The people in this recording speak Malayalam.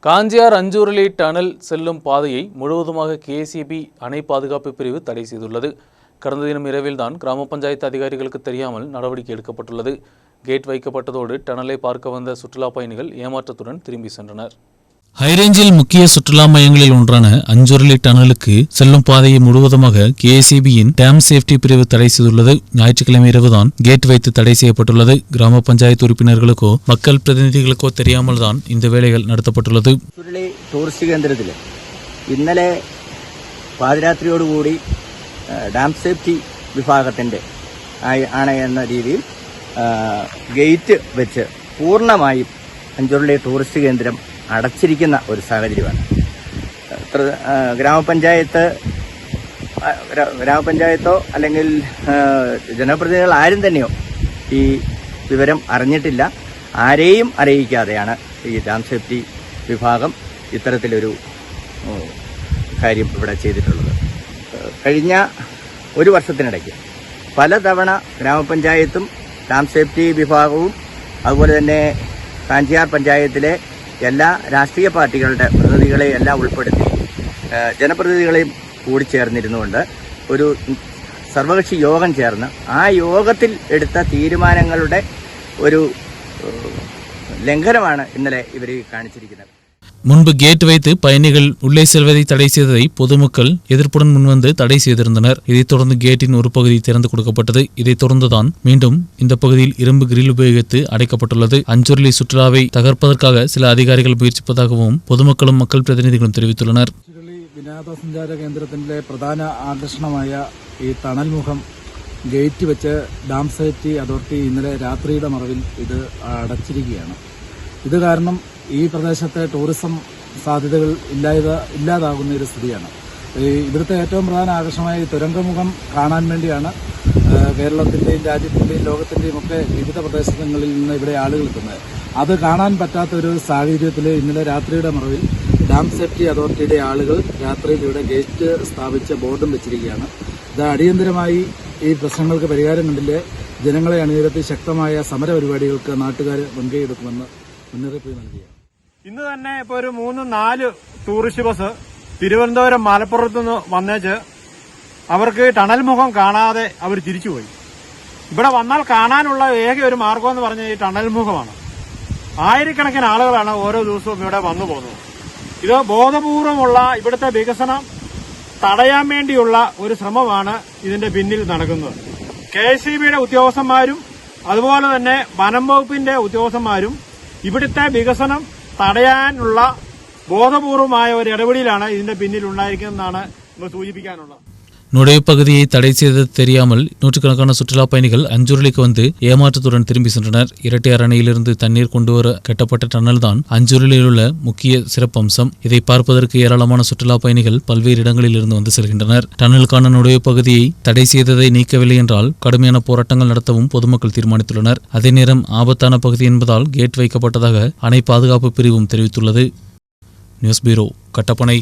காஞ்சியார் அஞ்சூரிலி டனல் செல்லும் பாதையை முழுவதுமாக கேசிபி அணை பாதுகாப்பு பிரிவு தடை செய்துள்ளது. கடந்த தினம் இரவில்தான் கிராம பஞ்சாயத்து அதிகாரிகளுக்கு தெரியாமல் நடவடிக்கை எடுக்கப்பட்டுள்ளது. கேட் வைக்கப்பட்டதோடு டனலை பார்க்க வந்த சுற்றுலா பயணிகள் ஏமாற்றத்துடன் திரும்பி சென்றனர். ஹைரேஞ்சில் முக்கிய சுற்றுலா மையங்களில் ஒன்றான அஞ்சூரிலி டனலுக்கு செல்லும் பாதையை முழுவதுமாக கேசிபியின் டேம் சேஃப்டி பிரிவு தடை செய்துள்ளது. ஞாயிற்றுக்கிழமை இரவுதான் கேட் வைத்து தடை செய்யப்பட்டுள்ளது. கிராம பஞ்சாயத்து உறுப்பினர்களுக்கோ மக்கள் பிரதிநிதிகளுக்கோ தெரியாமல் தான் இந்த வேலைகள் നടത്തപ്പെട്ടുള്ളത്. ടൂറിസ്റ്റ് കേന്ദ്രത്തിൽ ഇന്നലെ പാതിരാത്രിയോടുകൂടി ഡാം സേഫ്റ്റി വിഭാഗത്തിൻ്റെ ആണ് എന്ന രീതിയിൽ ഗേറ്റ് വെച്ച് പൂർണ്ണമായും അഞ്ചൂരിലെ ടൂറിസ്റ്റ് കേന്ദ്രം അടച്ചിരിക്കുന്ന ഒരു സാഹചര്യമാണ്. ഗ്രാമപഞ്ചായത്തോ അല്ലെങ്കിൽ ജനപ്രതിനിധികൾ ആരും തന്നെയോ ഈ വിവരം അറിഞ്ഞിട്ടില്ല. ആരെയും അറിയിക്കാതെയാണ് ഈ ഡാം സേഫ്റ്റി വിഭാഗം ഇത്തരത്തിലൊരു കാര്യം ഇവിടെ ചെയ്തിട്ടുള്ളത്. കഴിഞ്ഞ ഒരു വർഷത്തിനിടയ്ക്ക് പലതവണ ഗ്രാമപഞ്ചായത്തും ഡാം സേഫ്റ്റി വിഭാഗവും അതുപോലെ തന്നെ കാഞ്ചിയാർ പഞ്ചായത്തിലെ എല്ലാ രാഷ്ട്രീയ പാർട്ടികളുടെ പ്രതിനിധികളെ എല്ലാം ഉൾപ്പെടുത്തി ജനപ്രതിനിധികളെയും കൂടി ചേർന്നിരുന്നുകൊണ്ട് ഒരു സർവകക്ഷി യോഗം ചേർന്ന് ആ യോഗത്തിൽ എടുത്ത തീരുമാനങ്ങളുടെ ഒരു ലംഘനമാണ് ഇന്നലെ ഇവർ കാണിച്ചിരിക്കുന്നത്. முன்பு கேட் வைத்து பயணிகள் உள்ளே செல்வதை தடை செய்ததை பொதுமக்கள் எதிர்ப்புடன் முன்வந்து தடை செய்திருந்தனர். இதைத் தொடர்ந்து கேட்டின் ஒரு பகுதி திறந்து கொடுக்கப்பட்டது. இதைத் தொடர்ந்துதான் மீண்டும் இந்த பகுதியில் இரும்பு கிரில் உபயோகித்து அடைக்கப்பட்டுள்ளது. அஞ்சூரிலி சுற்றுலாவை தகர்ப்பதற்காக சில அதிகாரிகள் முயற்சிப்பதாகவும் பொதுமக்களும் மக்கள் பிரதிநிதிகளும் தெரிவித்துள்ளனர். വിനോദസഞ്ചാര കേന്ദ്രത്തിന്റെ പ്രധാന ആകർഷണമായ ഈ ടണൽമുഖം ഗേറ്റ് വെച്ച് ഡാം സേഫ്റ്റി അതോറിറ്റി ഇന്നലെ രാത്രിയുടെ മറവിൽ ഇത് അടച്ചിരിക്കുകയാണ്. ഇത് കാരണം ഈ പ്രദേശത്തെ ടൂറിസം സാധ്യതകൾ ഇല്ലാതാകുന്ന ഒരു സ്ഥിതിയാണ്. ഇവിടുത്തെ ഏറ്റവും പ്രധാന ആകർഷണമായ ഈ തുരങ്കമുഖം കാണാൻ വേണ്ടിയാണ് കേരളത്തിന്റെയും രാജ്യത്തിന്റെയും ലോകത്തിന്റെയും ഒക്കെ വിവിധ പ്രദേശങ്ങളിൽ നിന്ന് ഇവിടെ ആളുകൾ എത്തുന്നത്. അത് കാണാൻ പറ്റാത്ത ഒരു സാഹചര്യത്തിൽ ഇന്നലെ രാത്രിയുടെ മറവിൽ ഡാം സേഫ്റ്റി അതോറിറ്റിയുടെ ആളുകൾ രാത്രിയിൽ ഇവിടെ ഗേറ്റ് സ്ഥാപിച്ച ബോർഡും വെച്ചിരിക്കുകയാണ്. ഇത് അടിയന്തരമായി ഈ പ്രശ്നങ്ങൾക്ക് പരിഹാരം കണ്ടില്ലേ ജനങ്ങളെ അണിനിരത്തി ശക്തമായ സമര പരിപാടികൾക്ക് നാട്ടുകാർ മുൻകൈയെടുക്കുമെന്ന് മുന്നറിയിപ്പ് നൽകിയാണ്. ഇന്ന് തന്നെ ഇപ്പോൾ ഒരു 3-4 ടൂറിസ്റ്റ് ബസ് തിരുവനന്തപുരം മലപ്പുറത്തു നിന്ന് വന്നേച്ച് അവർക്ക് ടണൽ മുഖം കാണാതെ അവർ തിരിച്ചുപോയി. ഇവിടെ വന്നാൽ കാണാനുള്ള ഏക ഒരു മാർഗം എന്ന് പറഞ്ഞാൽ ഈ ടണൽ മുഖമാണ്. ആയിരക്കണക്കിന് ആളുകളാണ് ഓരോ ദിവസവും ഇവിടെ വന്നു പോകുന്നത്. ഇത് ബോധപൂർവമുള്ള ഇവിടുത്തെ വികസനം തടയാൻ വേണ്ടിയുള്ള ഒരു ശ്രമമാണ് ഇതിന്റെ പിന്നിൽ നടക്കുന്നത്. KSEBിയുടെ ഉദ്യോഗസ്ഥന്മാരും അതുപോലെ തന്നെ വനം വകുപ്പിന്റെ ഉദ്യോഗസ്ഥന്മാരും ഇവിടുത്തെ വികസനം തടയാനുള്ള ബോധപൂർവമായ ഒരു ഇടപെടലാണ് ഇതിന്റെ പിന്നിൽ ഉണ്ടായിരിക്കുന്നതെന്നാണ് സൂചിപ്പിക്കാനുള്ളത്. நுழைவு பகுதியை தடை செய்தது தெரியாமல் நூற்றுக்கணக்கான சுற்றுலா பயணிகள் அஞ்சூரிலிக்கு வந்து ஏமாற்றத்துடன் திரும்பி சென்றனர். இரட்டையார் அணையிலிருந்து தண்ணீர் கொண்டுவர கட்டப்பட்ட டனல் தான் அஞ்சூரிலில் உள்ள முக்கிய சிறப்பம்சம். இதை பார்ப்பதற்கு ஏராளமான சுற்றுலா பயணிகள் பல்வேறு இடங்களில் இருந்து வந்து செல்கின்றனர். டனலுக்கான நுழைவு பகுதியை தடை செய்ததை நீக்கவில்லை என்றால் கடுமையான போராட்டங்கள் நடத்தவும் பொதுமக்கள் தீர்மானித்துள்ளனர். அதே நேரம் ஆபத்தான பகுதி என்பதால் கேட் வைக்கப்பட்டதாக அணை பாதுகாப்பு பிரிவும் தெரிவித்துள்ளது. News bureau, Kattappana.